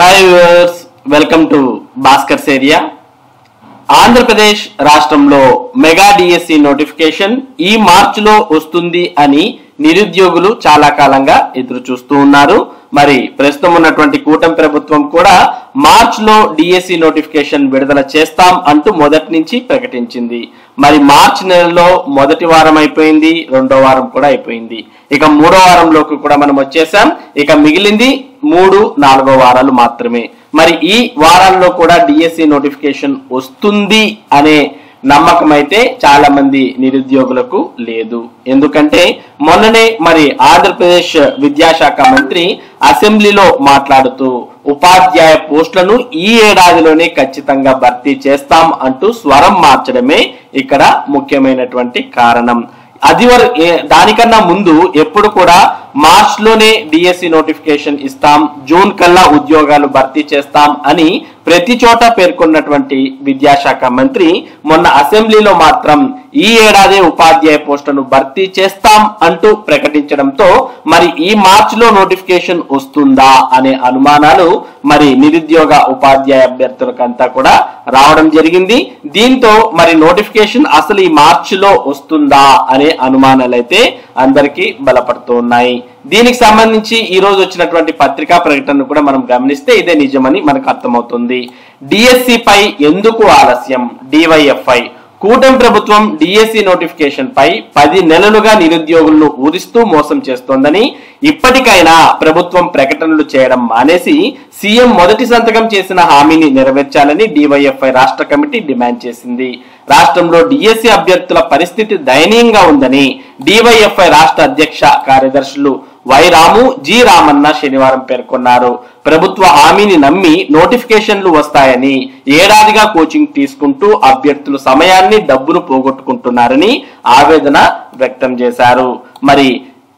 Hi viewers, welcome to Bhaskar's area. Andhra Pradesh రాష్ట్రంలో mega DSC notification ఈ మార్చిలో వస్తుంది అని నిరుద్యోగులు చాలా కాలంగా ఎదురు చూస్తూ ఉన్నారు. మరి ప్రస్తుతం ఉన్నటువంటి కూటమి ప్రభుత్వం కూడా మార్చిలో డిఎస్సి నోటిఫికేషన్ విడుదల చేస్తాం అంటూ మొదటి నుంచి ప్రకటించింది. మరి మార్చి నెలలో మొదటి వారం అయిపోయింది, రెండో వారం కూడా అయిపోయింది, ఇక మూడో వారంలోకి కూడా మనం వచ్చేసాం. ఇక మిగిలింది 3-4 వారాలు మాత్రమే. మరి ఈ వారాల్లో కూడా డిఎస్సి నోటిఫికేషన్ వస్తుంది అనే నమ్మకం అయితే చాలా మంది నిరుద్యోగులకు లేదు. ఎందుకంటే మొన్ననే మరి ఆంధ్రప్రదేశ్ విద్యాశాఖ మంత్రి అసెంబ్లీలో మాట్లాడుతూ ఉపాధ్యాయ పోస్టులను ఈ ఏడాదిలోనే ఖచ్చితంగా భర్తీ చేస్తాం అంటూ స్వరం మార్చడమే ఇక్కడ ముఖ్యమైనటువంటి కారణం. దానికన్నా ముందు ఎప్పుడు కూడా మార్చ్ లోనే డిఎస్సి నోటిఫికేషన్ ఇస్తాం, జూన్ కల్లా ఉద్యోగాలు భర్తీ చేస్తాం అని ప్రతి చోట పేర్కొన్నటువంటి విద్యాశాఖ మంత్రి మొన్న అసెంబ్లీలో మాత్రం ఈ ఏడాది ఉపాధ్యాయ పోస్టులను భర్తీ చేస్తాం అంటూ ప్రకటించడంతో మరి ఈ మార్చిలో నోటిఫికేషన్ వస్తుందా అనే అనుమానాలు మరి నిరుద్యోగ ఉపాధ్యాయ అభ్యర్థులకంతా కూడా రావడం జరిగింది. దీంతో మరి నోటిఫికేషన్ అసలు ఈ మార్చిలో వస్తుందా అనే అనుమానాలు అయితే అందరికీ బలపడుతూ ఉన్నాయి. దీనికి సంబంధించి ఈ రోజు వచ్చినటువంటి పత్రికా ప్రకటనను కూడా మనం గమనిస్తే ఇదే నిజమని మనకు అర్థమవుతుంది. డిఎస్సి పై ఎందుకు ఆలస్యం? డివైఎఫ్ఐ కూటమి ప్రభుత్వం డిఎస్సి నోటిఫికేషన్ పై 10 నెలలుగా నిరుద్యోగులను ఊరిస్తూ మోసం చేస్తోందని, ఇప్పటికైనా ప్రభుత్వం ప్రకటనలు చేయడం మానేసి సీఎం మొదటి సంతకం చేసిన హామీని నెరవేర్చాలని డివైఎఫ్ఐ రాష్ట్ర కమిటీ డిమాండ్ చేసింది. రాష్ట్రంలో డిఎస్సి అభ్యర్థుల పరిస్థితి దయనీయంగా ఉందని డివైఎఫ్ఐ రాష్ట్ర అధ్యక్ష కార్యదర్శులు వై రాము, జి రామన్న శనివారం పేర్కొన్నారు. ప్రభుత్వ హామీని నమ్మి నోటిఫికేషన్లు వస్తాయని ఏడాదిగా కోచింగ్ తీసుకుంటూ అభ్యర్థులు సమయాన్ని, డబ్బును పోగొట్టుకుంటున్నారని ఆవేదన వ్యక్తం చేశారు. మరి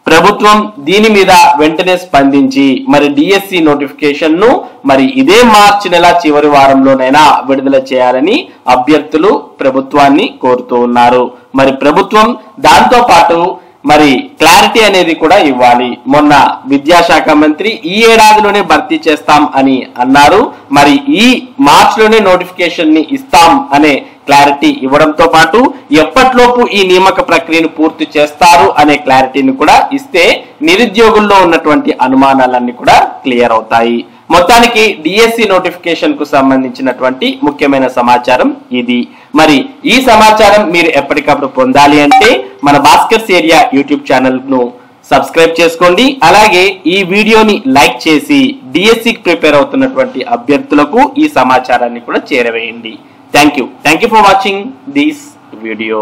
ప్రభుత్వం దీని మీద వెంటనే స్పందించి మరి డిఎస్సి నోటిఫికేషన్ ను మరి ఇదే మార్చి నెల చివరి వారంలోనైనా విడుదల చేయాలని అభ్యర్థులు ప్రభుత్వాన్ని కోరుతూ ఉన్నారు. మరి ప్రభుత్వం దాంతో పాటు మరి క్లారిటీ అనేది కూడా ఇవ్వాలి. మొన్న విద్యాశాఖ మంత్రి ఈ ఏడాదిలోనే భర్తీ చేస్తాం అని అన్నారు. మరి ఈ మార్చ్ లోనే నోటిఫికేషన్ ని ఇస్తాం అనే క్లారిటీ ఇవ్వడంతో పాటు ఎప్పటిలోపు ఈ నియామక ప్రక్రియను పూర్తి చేస్తారు అనే క్లారిటీని కూడా ఇస్తే నిరుద్యోగుల్లో ఉన్నటువంటి అనుమానాలన్నీ కూడా క్లియర్ అవుతాయి. మొత్తానికి డిఎస్సి నోటిఫికేషన్ కు సంబంధించినటువంటి ముఖ్యమైన సమాచారం ఇది. మరి ఈ సమాచారం మీరు ఎప్పటికప్పుడు పొందాలి అంటే మన భాస్కర్స్ ఏరియా యూట్యూబ్ ఛానల్ ను సబ్స్క్రైబ్ చేసుకోండి. అలాగే ఈ వీడియోని లైక్ చేసి డిఎస్సికి ప్రిపేర్ అవుతున్నటువంటి అభ్యర్థులకు ఈ సమాచారాన్ని కూడా చేరవేయండి. Thank you for watching this video.